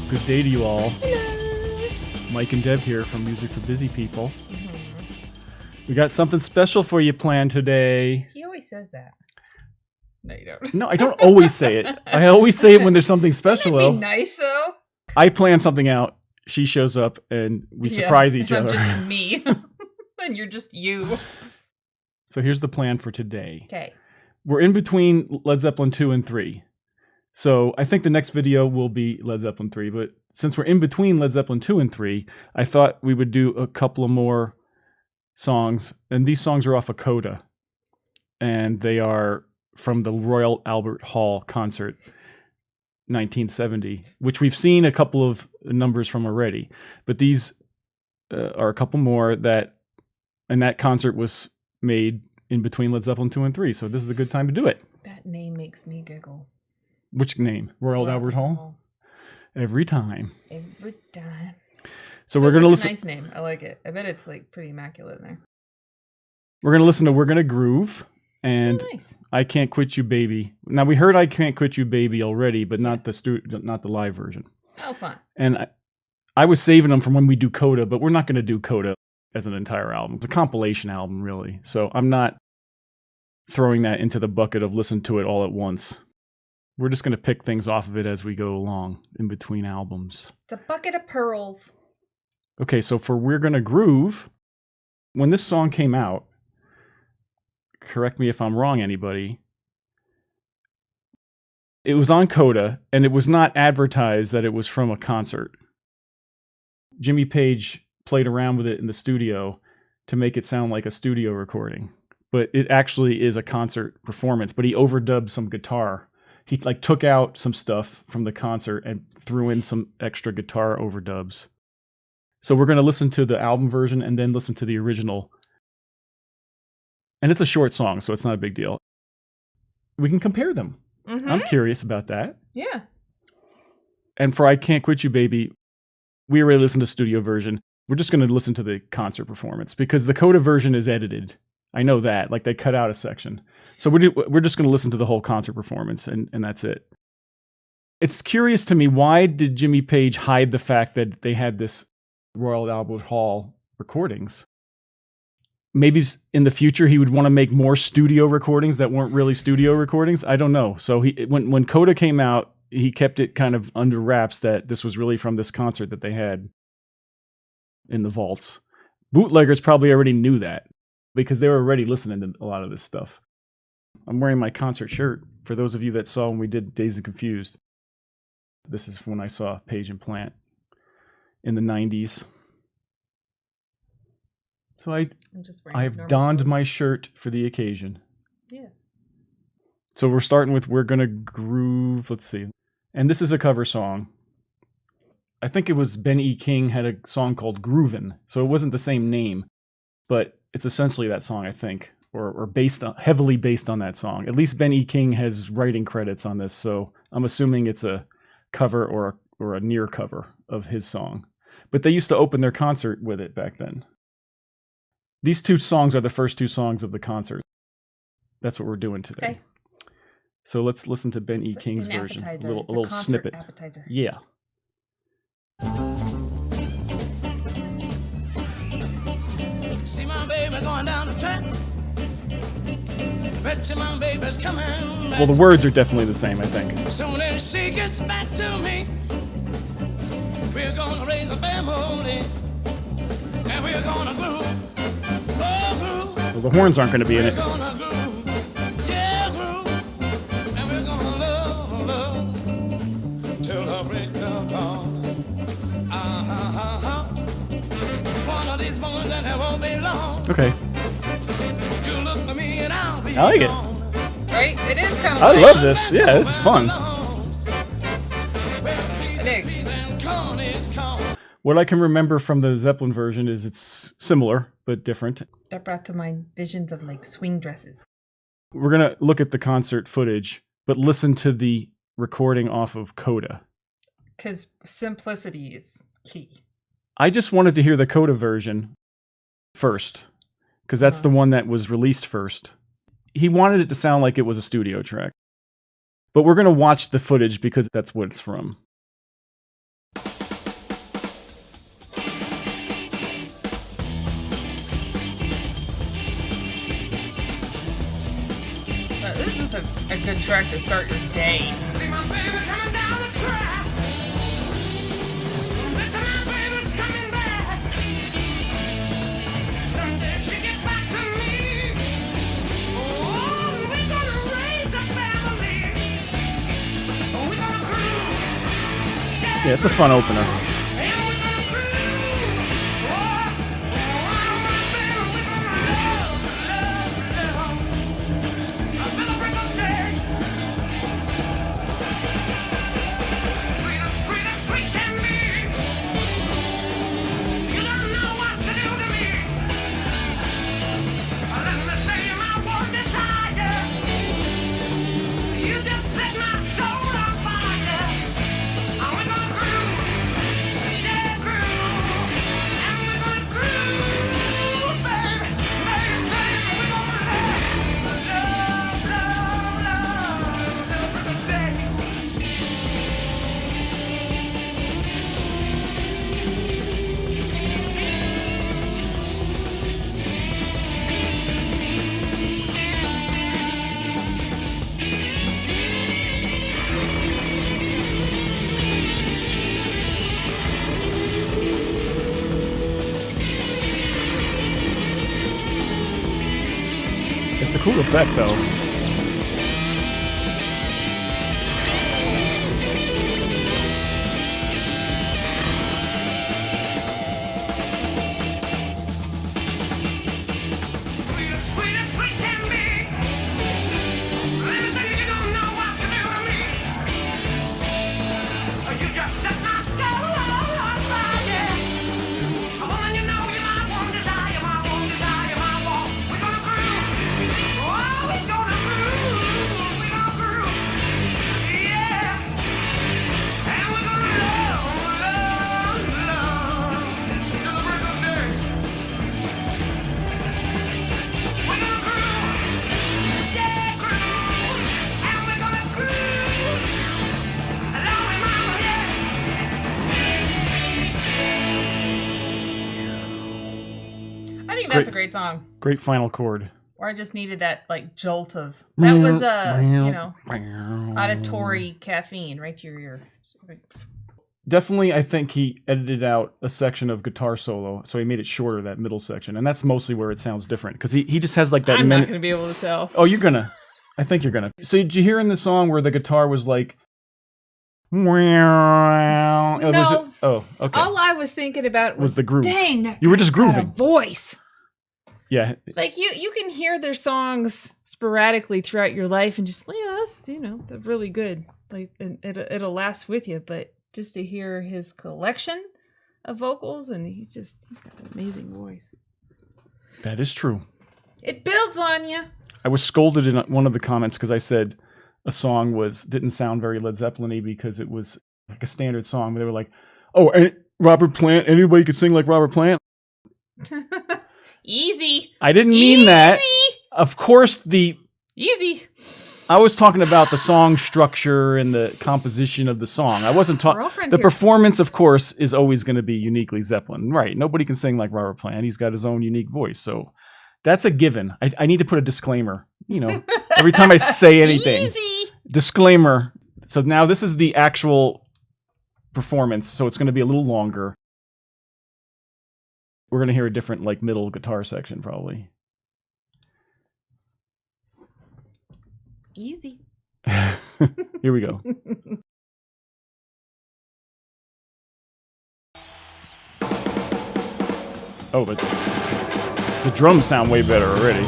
Good day to you all. Hello. Mike and Dev here from Music for Busy People. We got something special for you planned today. He always says that. No, you don't. No, I don't always say it. I always say it when there's something special. Wouldn't that be nice, though? I plan something out, she shows up, and we surprise each other. I'm just me. And you're just you. So here's the plan for today. Okay. We're in between Led Zeppelin 2 and 3. So I think the next video will be Led Zeppelin 3, but since we're in between Led Zeppelin 2 and 3, I thought we would do a couple of more songs, and these songs are off of Coda, and they are from the Royal Albert Hall concert, 1970, which we've seen a couple of numbers from already, but these are a couple more and that concert was made in between Led Zeppelin 2 and 3, so this is a good time to do it. That name makes me giggle. Which name? Royal Albert Hall? Every time. Every time. So we're going to listen. Nice name. I like it. I bet it's like pretty immaculate in there. We're going to listen to We're Gonna Groove and nice. I Can't Quit You Baby. Now we heard I Can't Quit You Baby already, but not the live version. Oh, fun. And I was saving them from when we do Coda, but we're not going to do Coda as an entire album. It's a compilation album, really. So I'm not throwing that into the bucket of listen to it all at once. We're just going to pick things off of it as we go along in between albums. It's a bucket of pearls. Okay, so for We're Gonna Groove, when this song came out, correct me if I'm wrong, anybody, it was on Coda, and it was not advertised that it was from a concert. Jimmy Page played around with it in the studio to make it sound like a studio recording, but it actually is a concert performance, but he overdubbed some guitar. He took out some stuff from the concert and threw in some extra guitar overdubs. So we're going to listen to the album version and then listen to the original. And it's a short song, so it's not a big deal. We can compare them. Mm-hmm. I'm curious about that. Yeah. And for I Can't Quit You Baby, we already listened to studio version. We're just going to listen to the concert performance because the Coda version is edited. I know that. They cut out a section. So we're just going to listen to the whole concert performance, and that's it. It's curious to me, why did Jimmy Page hide the fact that they had this Royal Albert Hall recordings? Maybe in the future he would want to make more studio recordings that weren't really studio recordings. I don't know. So when Coda came out, he kept it kind of under wraps that this was really from this concert that they had in the vaults. Bootleggers probably already knew that, because they were already listening to a lot of this stuff. I'm wearing my concert shirt. For those of you that saw when we did Dazed and Confused, this is when I saw Page and Plant in the 90s. So I have donned my shirt for the occasion. Yeah. So we're starting with We're Gonna Groove. Let's see. And this is a cover song. I think it was Ben E. King had a song called Groovin'. So it wasn't the same name, but it's essentially that song, I think, or heavily based on that song. At least Ben E. King has writing credits on this, so I'm assuming it's a cover or a near cover of his song. But they used to open their concert with it back then. These two songs are the first two songs of the concert. That's what we're doing today. Okay. So let's listen to Ben E. King's version. A little snippet. Appetizer. Yeah. See my baby going down the track. Bet you my baby's coming back. Well, the words are definitely the same, I think. Soon as she gets back to me, we're gonna raise a family, and we're gonna groove. Oh, groove. Well, the horns aren't going to be in it. We're gonna groove. Yeah, groove. And we're gonna love till the break of dawn. One of these bones that won't be long. Okay. You look at me and I'll be I like it. Right? It is kind of I love this. Yeah, this is fun. What I can remember from the Zeppelin version is it's similar, but different. That brought to mind visions of swing dresses. We're going to look at the concert footage, but listen to the recording off of Coda. Because simplicity is key. I just wanted to hear the Coda version first, because that's the one that was released first. He wanted it to sound like it was a studio track. But we're going to watch the footage because that's what it's from. This is a good track to start your day. See my baby coming down the track. Listen, my baby's coming back. Someday she get back to me. Oh, we're gonna raise a family. We're gonna groove. Yeah, it's a fun opener. And we're gonna groove. Oh, my baby, we're gonna love. I celebrate the day. Sweeter, sweet than me. You don't know what to do to me. Let me say my one desire. You just set my soul on fire. And we're gonna groove, yeah, groove. And we're gonna groove, baby, baby, baby. We're gonna love the day. It's a cool effect, though. Sweeter, sweet than me. Listen, you don't know what to do to me. You just set my soul on fire. Woman, you know you're my one desire, my one desire, my one. We're gonna groove. Oh, we're gonna groove. We're gonna groove. Yeah. And we're gonna love till the break of day. We're gonna groove. Yeah, groove. And we're gonna groove. Along with mama, yeah. I think that's a great song. Great final chord. Or I just needed that like jolt of that was auditory caffeine right to your ear. Definitely, I think he edited out a section of guitar solo, so he made it shorter, that middle section, and that's mostly where it sounds different, because he just has like that I'm not minute. gonna be able to tell. Oh, you're gonna. I think you're gonna. So did you hear in the song where the guitar was like... No. No. Oh, okay. All I was thinking about Was the groove. Dang, that You were just guy's got a grooving. voice. Yeah. Like you can hear their songs sporadically throughout your life, and just that's they're really good. Like and it'll last with you. But just to hear his collection of vocals, and he's got an amazing voice. That is true. It builds on you. I was scolded in one of the comments because I said a song didn't sound very Led Zeppelin-y because it was like a standard song. But they were like, "Oh, Robert Plant. Anybody could sing like Robert Plant." Easy. I didn't mean that. Easy. Of course, Easy. I was talking about the song structure and the composition of the song. I wasn't talking. Girlfriend's The here. performance, of course, is always going to be uniquely Zeppelin, right? Nobody can sing like Robert Plant. He's got his own unique voice, so that's a given. I need to put a disclaimer. Every time I say anything, Easy. disclaimer. So now this is the actual performance, so it's going to be a little longer. We're going to hear a different, like, middle guitar section, probably. Easy. Here we go. Oh, but the drums sound way better already.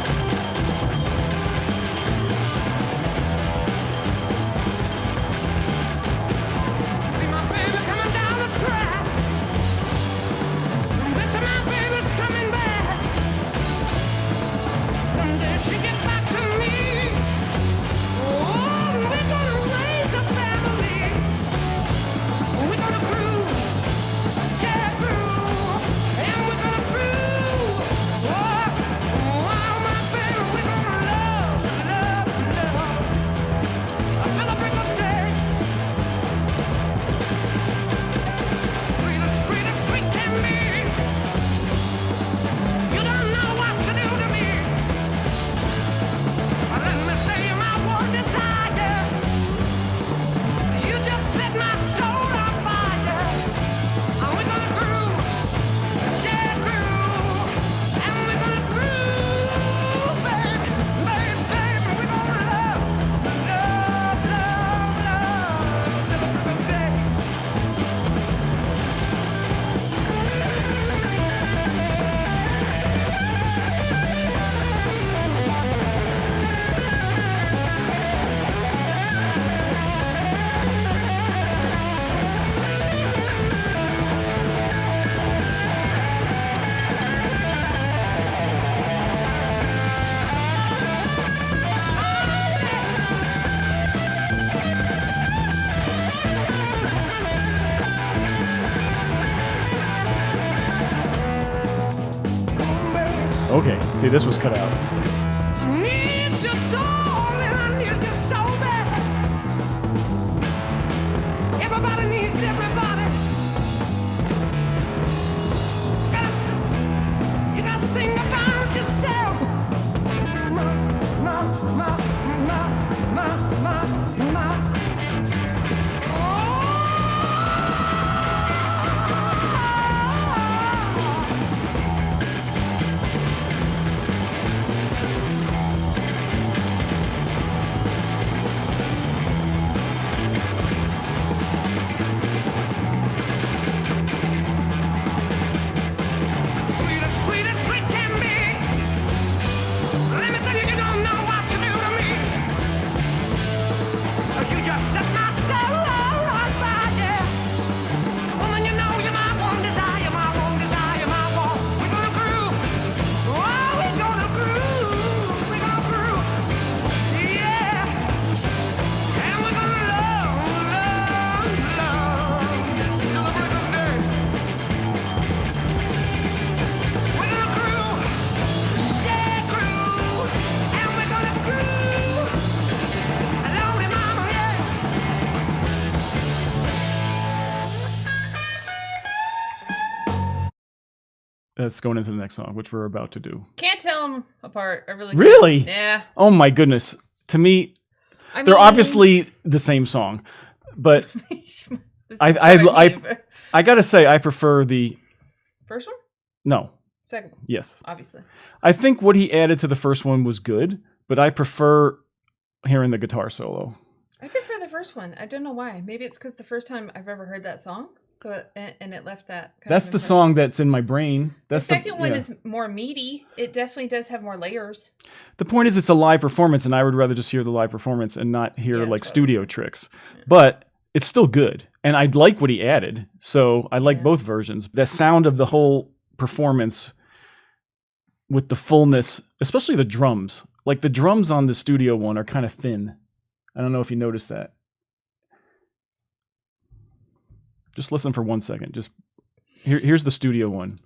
See my baby coming down the track. Listen, my baby's coming back. Someday she get back to me. Oh, we're gonna raise a family. We're gonna groove, yeah, groove, and we're gonna groove. Oh, my baby. Okay, see, this was cut out. Need you, darling, I need you so bad. Everybody needs everybody. You gotta sing about yourself. Sweet as sweet can be. Let me tell you, you don't know what you do to me. You just set my soul on fire. Woman, you know you're my one desire, my one desire, my one. We're gonna groove. Oh, we're gonna groove. We're gonna groove. Yeah. And we're gonna love till the break of day. We're gonna groove. Yeah, groove. And we're gonna groove. Lordy mama, yeah. That's going into the next song, which we're about to do. Can't tell them apart. I really can't. Really? Yeah. Oh my goodness. To me, I they're mean, obviously the same song. But this is I- what I- mean, but- I gotta say, I prefer the... First one? No. Second one, Yes. obviously. I think what he added to the first one was good, but I prefer hearing the guitar solo. I prefer the first one. I don't know why. Maybe it's because the first time I've ever heard that song, so it left that. That's the song that's in my brain. That's The second one yeah. is more meaty. It definitely does have more layers. The point is, it's a live performance, and I would rather just hear the live performance and not hear Yeah, like that's studio tricks. But it's still good, and I like what he added. So I like Yeah. both versions. The sound of the whole performance with the fullness, especially the drums. Like the drums on the studio one are kind of thin. I don't know if you noticed that. Just listen for 1 second. Just here's the studio one.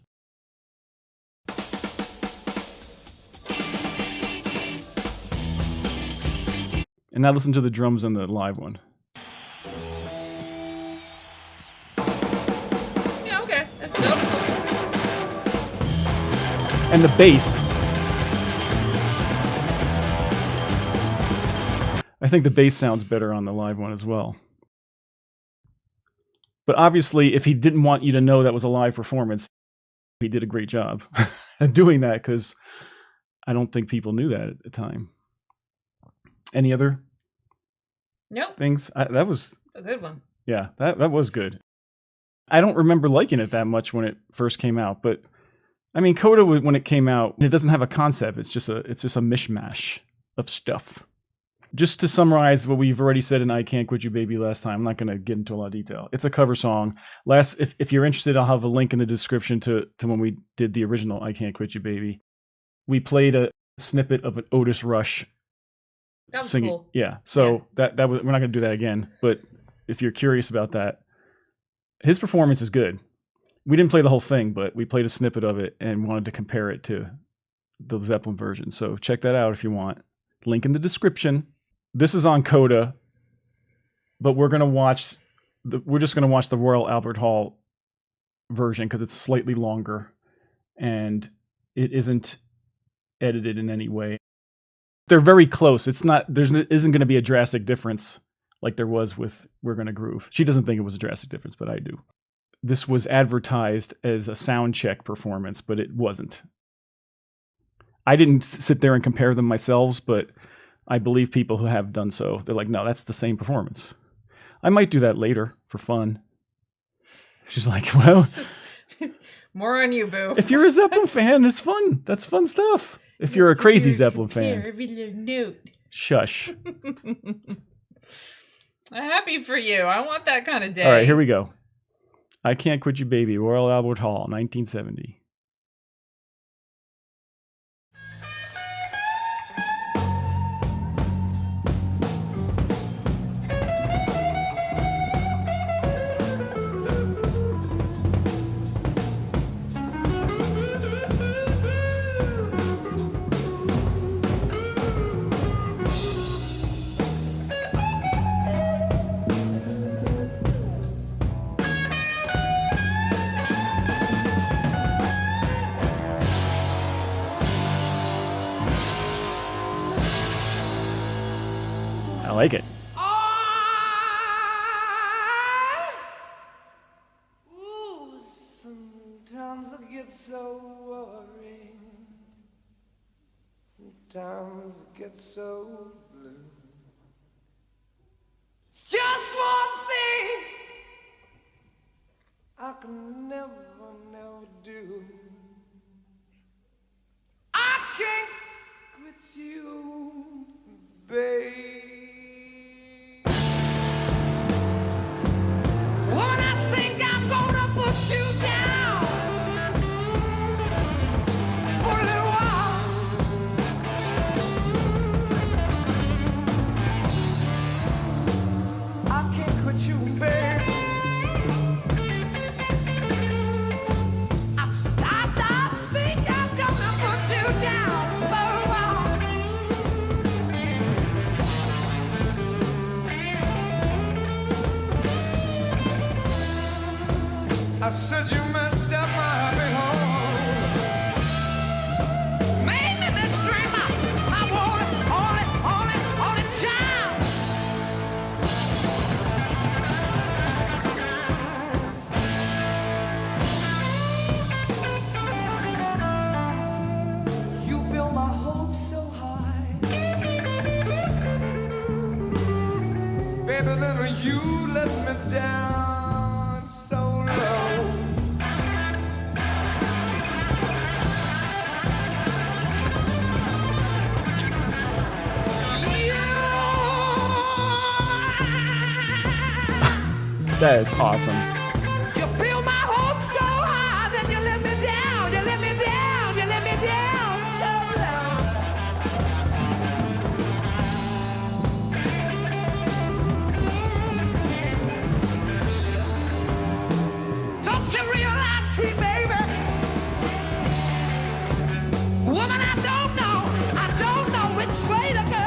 And now listen to the drums on the live one. Yeah, okay. That's noticeable. And the bass. I think the bass sounds better on the live one as well. But obviously, if he didn't want you to know that was a live performance, he did a great job at doing that, because I don't think people knew that at the time. Any other Nope. things? That was, It's a good one. yeah, that was good. I don't remember liking it that much when it first came out, but I mean, Coda, when it came out, it doesn't have a concept. It's just a mishmash of stuff. Just to summarize what we've already said in I Can't Quit You Baby last time, I'm not going to get into a lot of detail. It's a cover song. If you're interested, I'll have a link in the description to when we did the original I Can't Quit You Baby. We played a snippet of an Otis Rush That was singing. cool. Yeah, so that was, we're not going to do that again. But if you're curious about that, his performance is good. We didn't play the whole thing, but we played a snippet of it and wanted to compare it to the Zeppelin version. So check that out if you want. Link in the description. This is on Coda, but we're just going to watch the Royal Albert Hall version because it's slightly longer and it isn't edited in any way. They're very close. There isn't going to be a drastic difference like there was with We're Gonna Groove. She doesn't think it was a drastic difference, but I do. This was advertised as a sound check performance, but it wasn't. I didn't sit there and compare them myself, but I believe people who have done so. They're like, no, that's the same performance. I might do that later for fun. She's like, well, More on you, boo. if you're a Zeppelin fan, it's fun. That's fun stuff. If you're a crazy Zeppelin fan, Every little note. shush. I'm happy for you. I want that kind of day. All right, here we go. I Can't Quit You Baby, Royal Albert Hall, 1970. I like it. Ooh, sometimes I get so worried. Sometimes I get so blue. Just one thing I can never, never do. I can't quit you, babe. When I think I'm gonna put you down for a little while, I can't quit you, babe. I think I'm gonna put you down for a while. I said you messed up my happy home. Made me this dream. I want it, all it, child. You built my hopes so high, baby. Then you let me down so low. That is awesome. You built my hopes so high, then you let me down, you let me down, you let me down so low. Don't you realize, sweet baby, woman, I don't know which way to go.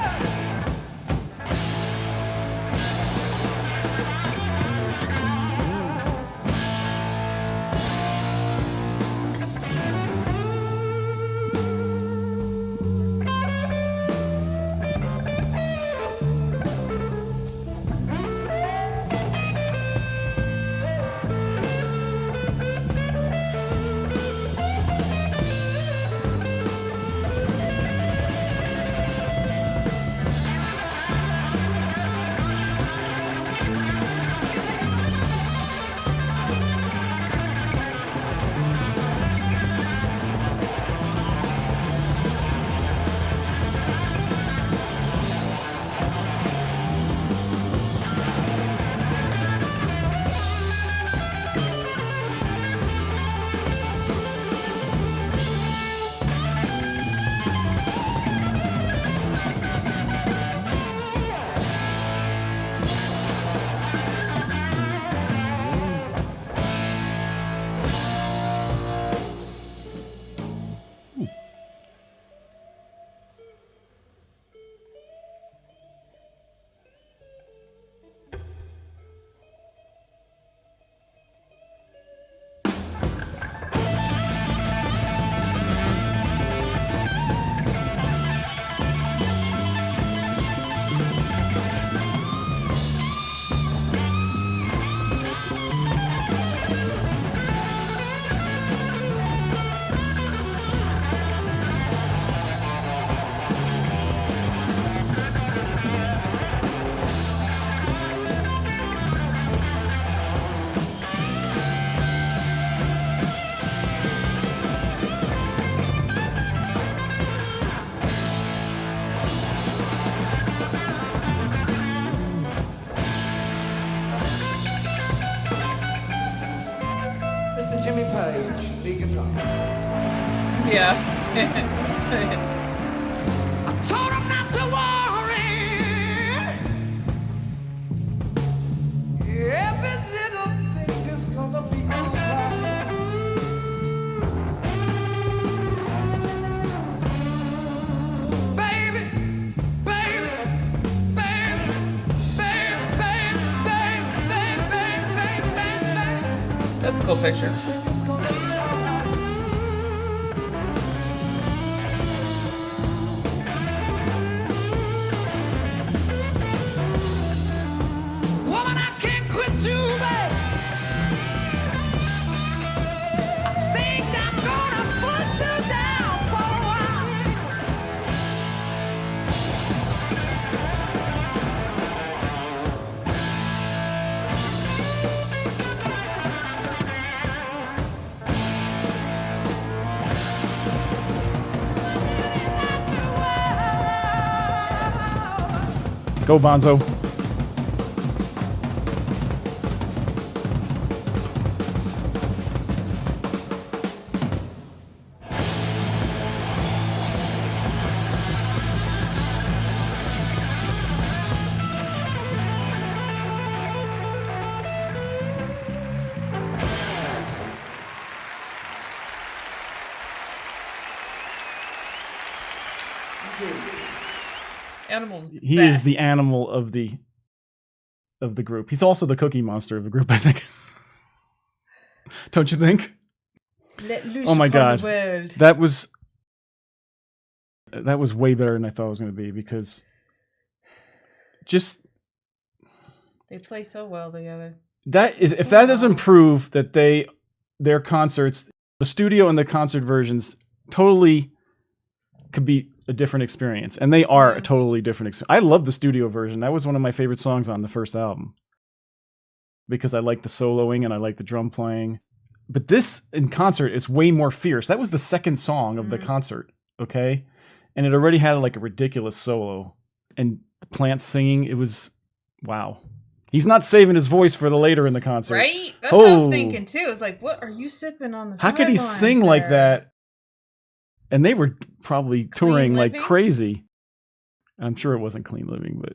Jimmy Page, lead guitar. Yeah. I told him not to worry. Every little thing is gonna be alright. Baby, baby, baby, baby, baby, baby. That's a cool picture. It's gonna be alright. Go, Bonzo. Animals. He is the animal of the group. He's also the Cookie Monster of the group, I think. Don't you think? Let loose Oh my upon God. the world. That was way better than I thought it was going to be, because just They play so well together. that is, if that doesn't prove that their concerts, the studio and the concert versions, totally could be a different experience, and they are a totally different experience. I love the studio version. That was one of my favorite songs on the first album, because I like the soloing and I like the drum playing. But this in concert is way more fierce. That was the second song of the concert, okay? And it already had like a ridiculous solo, and the Plant singing. It was wow. He's not saving his voice for the later in the concert, Right? That's what I was thinking too. It's like, what are you sipping on the How could he sidelines sing like there? that? And they were probably touring like living? crazy. I'm sure it wasn't clean living, but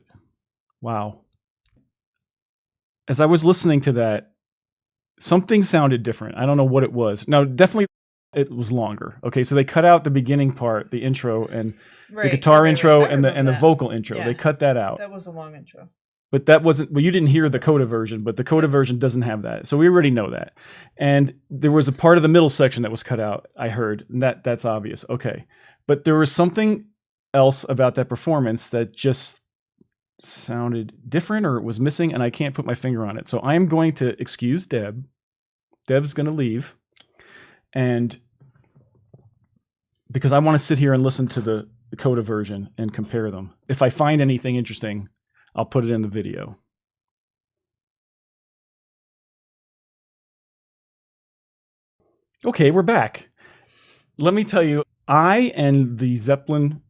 wow. As I was listening to that, something sounded different. I don't know what it was. Now, definitely it was longer. Okay, so they cut out the beginning part, the intro, and the guitar intro, and the vocal intro. Yeah. They cut that out. That was a long intro. But that wasn't, well, you didn't hear the Coda version, but the Coda version doesn't have that. So we already know that. And there was a part of the middle section that was cut out, I heard. And that's obvious. Okay. But there was something else about that performance that just sounded different, or it was missing, and I can't put my finger on it. So I'm going to excuse Deb. Deb's going to leave. And because I want to sit here and listen to the Coda version and compare them. If I find anything interesting, I'll put it in the video. Okay, we're back. Let me tell you, I and the Zeppelin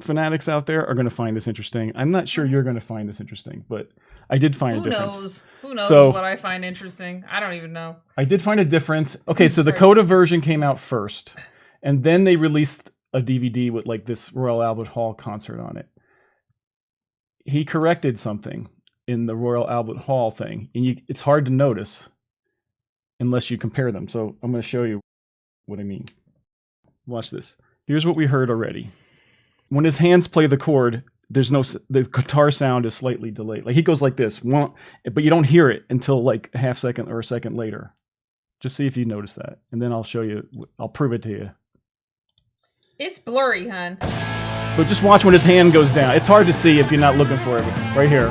fanatics out there are going to find this interesting. I'm not sure you're going to find this interesting, but I did find a difference. Who knows So- what I find interesting? I don't even know. I did find a difference. Okay, so the Coda version came out first, and then they released a DVD with like this Royal Albert Hall concert on it. He corrected something in the Royal Albert Hall thing, and it's hard to notice unless you compare them. So I'm going to show you what I mean. Watch this. Here's what we heard already. When his hands play the chord, the guitar sound is slightly delayed. Like he goes like this, but you don't hear it until like a half second or a second later. Just see if you notice that, and then I'll show you. I'll prove it to you. It's blurry, hun. But just watch when his hand goes down. It's hard to see if you're not looking for it. Right here.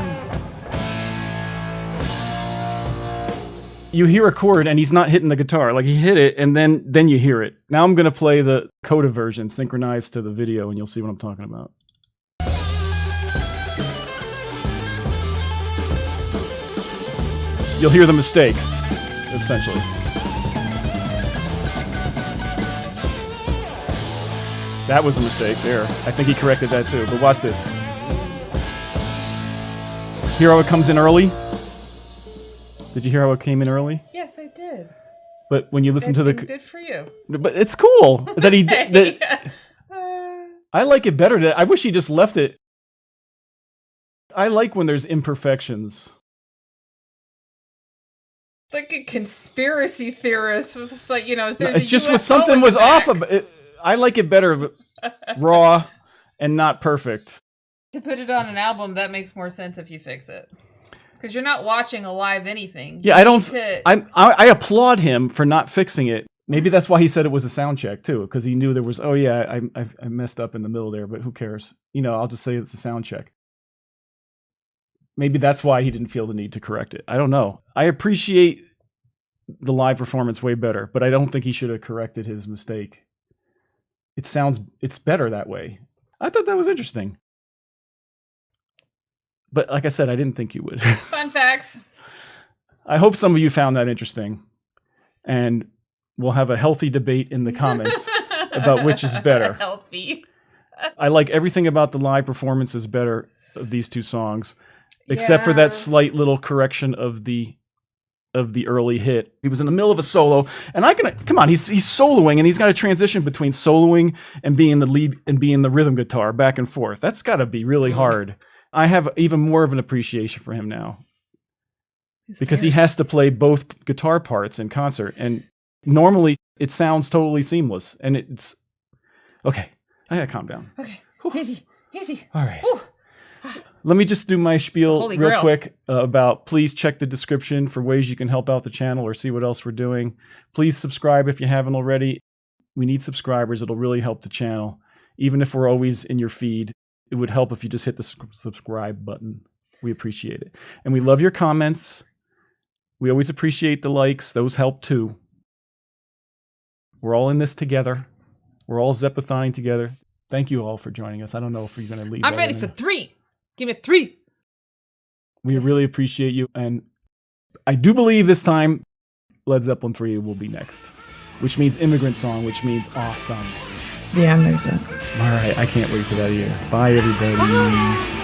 You hear a chord and he's not hitting the guitar. Like he hit it and then you hear it. Now I'm going to play the Coda version synchronized to the video, and you'll see what I'm talking about. You'll hear the mistake, essentially. That was a mistake there. I think he corrected that too, but watch this. Hear how it comes in early? Did you hear how it came in early? Yes, I did. But when you listen to the... Good for you. But it's cool that he did... that- I like it better. I wish he just left it. I like when there's imperfections. Like a conspiracy theorist with like, there's It's a just when UFO something in the was off back. of it. I like it better raw and not perfect. To put it on an album, that makes more sense if you fix it. Because you're not watching a live anything. Yeah, You I don't. need to- I applaud him for not fixing it. Maybe that's why he said it was a sound check too, because he knew there was. Oh yeah, I messed up in the middle there, but who cares? I'll just say it's a sound check. Maybe that's why he didn't feel the need to correct it. I don't know. I appreciate the live performance way better, but I don't think he should have corrected his mistake. It's better that way. I thought that was interesting. But like I said, I didn't think you would. Fun facts. I hope some of you found that interesting. And we'll have a healthy debate in the comments about which is better. Healthy. I like everything about the live performances better. of these two songs, except for Yeah. that slight little correction of the early hit. He was in the middle of a solo, and come on, he's soloing, and he's got to transition between soloing and being the lead and being the rhythm guitar back and forth. That's got to be really hard. I have even more of an appreciation for him now because he has to play both guitar parts in concert, and normally it sounds totally seamless. And it's okay. I gotta calm down. Okay. Easy. All right. Let me just do my spiel Holy real grail. quick about please check the description for ways you can help out the channel or see what else we're doing. Please subscribe if you haven't already. We need subscribers. It'll really help the channel. Even if we're always in your feed, it would help if you just hit the subscribe button. We appreciate it. And we love your comments. We always appreciate the likes. Those help too. We're all in this together. We're all Zeppathoning together. Thank you all for joining us. I don't know if you're going to leave. I'm ready for 3. Give me 3. We really appreciate you. And I do believe this time Led Zeppelin 3 will be next, which means Immigrant Song, which means awesome. Yeah, I'm ready for that. All right. I can't wait for that either. Bye, everybody. Bye.